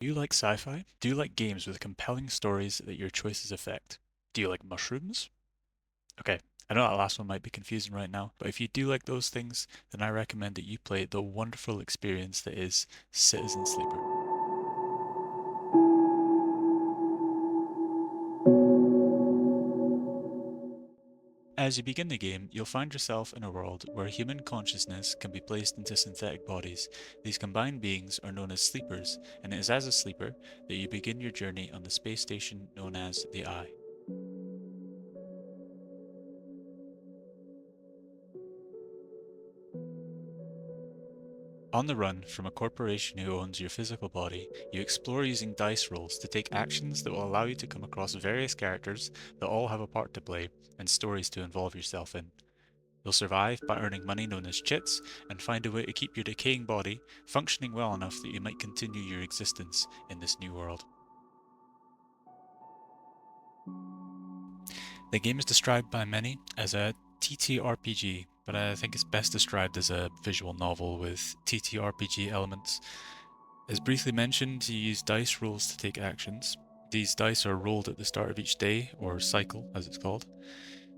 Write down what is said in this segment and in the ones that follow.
Do you like sci-fi? Do you like games with compelling stories that your choices affect? Do you like mushrooms? Okay, I know that last one might be confusing right now, but if you do like those things, then I recommend that you play the wonderful experience that is Citizen Sleeper. As you begin the game, you'll find yourself in a world where human consciousness can be placed into synthetic bodies. These combined beings are known as sleepers, and it is as a sleeper that you begin your journey on the space station known as the Eye. On the run from a corporation who owns your physical body, you explore using dice rolls to take actions that will allow you to come across various characters that all have a part to play and stories to involve yourself in. You'll survive by earning money known as chits and find a way to keep your decaying body functioning well enough that you might continue your existence in this new world. The game is described by many as a TTRPG, but I think it's best described as a visual novel with TTRPG elements. As briefly mentioned, you use dice rolls to take actions. These dice are rolled at the start of each day, or cycle as it's called.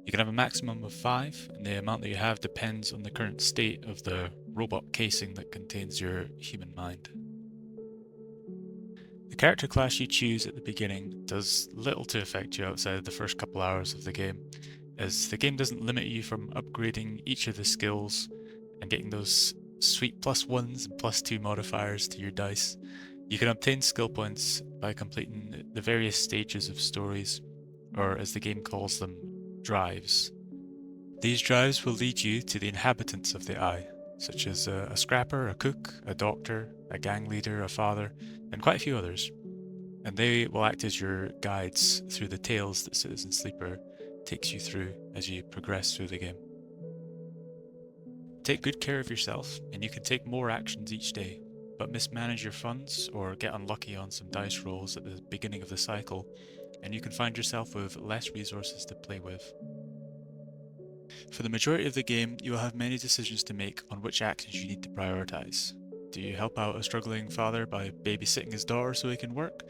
You can have a maximum of 5, and the amount that you have depends on the current state of the robot casing that contains your human mind. The character class you choose at the beginning does little to affect you outside of the first couple hours of the game, as the game doesn't limit you from upgrading each of the skills and getting those sweet +1s and +2 modifiers to your dice. You can obtain skill points by completing the various stages of stories, or as the game calls them, drives. These drives will lead you to the inhabitants of the Eye, such as a scrapper, a cook, a doctor, a gang leader, a father, and quite a few others. And they will act as your guides through the tales that Citizen Sleeper takes you through as you progress through the game. Take good care of yourself, and you can take more actions each day, but mismanage your funds or get unlucky on some dice rolls at the beginning of the cycle, and you can find yourself with less resources to play with. For the majority of the game, you will have many decisions to make on which actions you need to prioritize. Do you help out a struggling father by babysitting his daughter so he can work?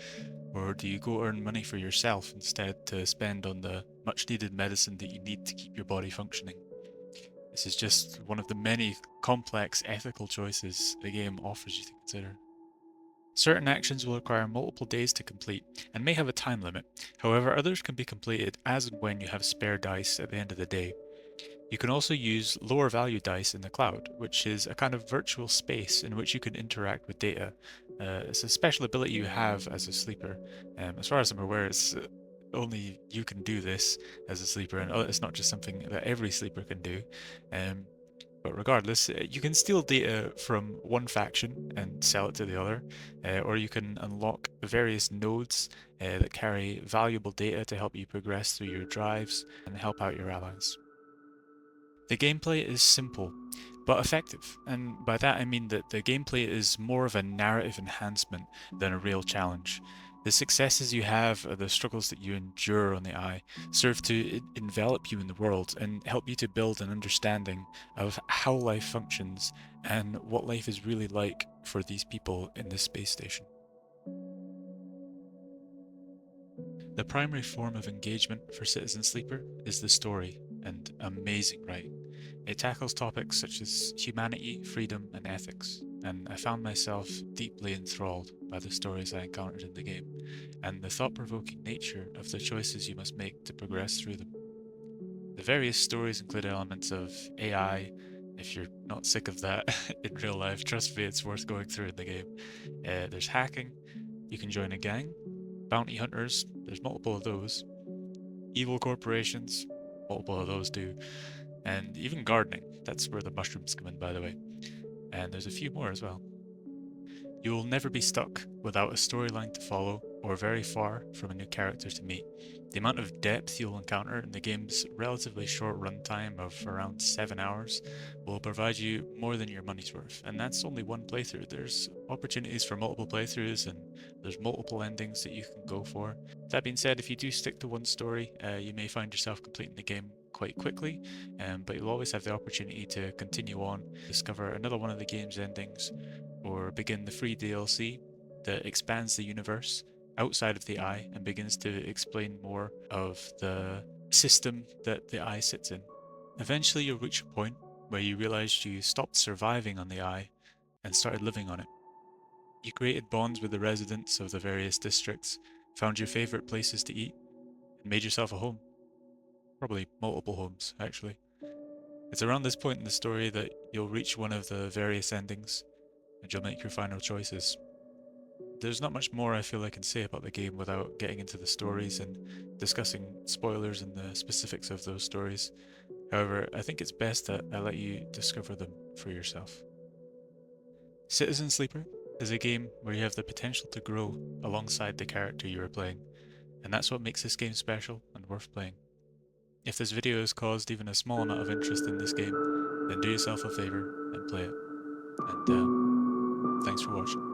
Or do you go earn money for yourself instead to spend on the much needed medicine that you need to keep your body functioning? This is just one of the many complex ethical choices the game offers you to consider. Certain actions will require multiple days to complete and may have a time limit, however, others can be completed as and when you have spare dice at the end of the day. You can also use lower value dice in the cloud, which is a kind of virtual space in which you can interact with data. It's a special ability you have as a sleeper. As far as I'm aware, it's only you can do this as a sleeper, and it's not just something that every sleeper can do. Um, but regardless, you can steal data from one faction and sell it to the other, or you can unlock various nodes that carry valuable data to help you progress through your drives and help out your allies. The gameplay is simple, but effective, and by that I mean that the gameplay is more of a narrative enhancement than a real challenge. The successes you have, or the struggles that you endure on the Eye, serve to envelop you in the world and help you to build an understanding of how life functions and what life is really like for these people in this space station. The primary form of engagement for Citizen Sleeper is the story and amazing writing. It tackles topics such as humanity, freedom, and ethics, and I found myself deeply enthralled by the stories I encountered in the game, and the thought provoking nature of the choices you must make to progress through them. The various stories include elements of AI. If you're not sick of that in real life, trust me, it's worth going through in the game. There's hacking, you can join a gang, bounty hunters, there's multiple of those, evil corporations, multiple of those too, and even gardening. That's where the mushrooms come in, by the way. And there's a few more as well. You will never be stuck without a storyline to follow or very far from a new character to meet. The amount of depth you'll encounter in the game's relatively short runtime of around 7 hours will provide you more than your money's worth, and that's only one playthrough. There's opportunities for multiple playthroughs and there's multiple endings that you can go for. That being said, if you do stick to one story, you may find yourself completing the game quite quickly, but you'll always have the opportunity to continue on, discover another one of the game's endings, or begin the free DLC. that expands the universe outside of the eye and begins to explain more of the system that the eye sits in. Eventually, you'll reach a point where you realized you stopped surviving on the eye and started living on it. You created bonds with the residents of the various districts, found your favorite places to eat, and made yourself a home. Probably multiple homes, actually. It's around this point in the story that you'll reach one of the various endings, and you'll make your final choices. There's not much more I feel I can say about the game without getting into the stories and discussing spoilers and the specifics of those stories. However, I think it's best that I let you discover them for yourself. Citizen Sleeper is a game where you have the potential to grow alongside the character you are playing, and that's what makes this game special and worth playing. If this video has caused even a small amount of interest in this game, then do yourself a favor and play it. And thanks for watching.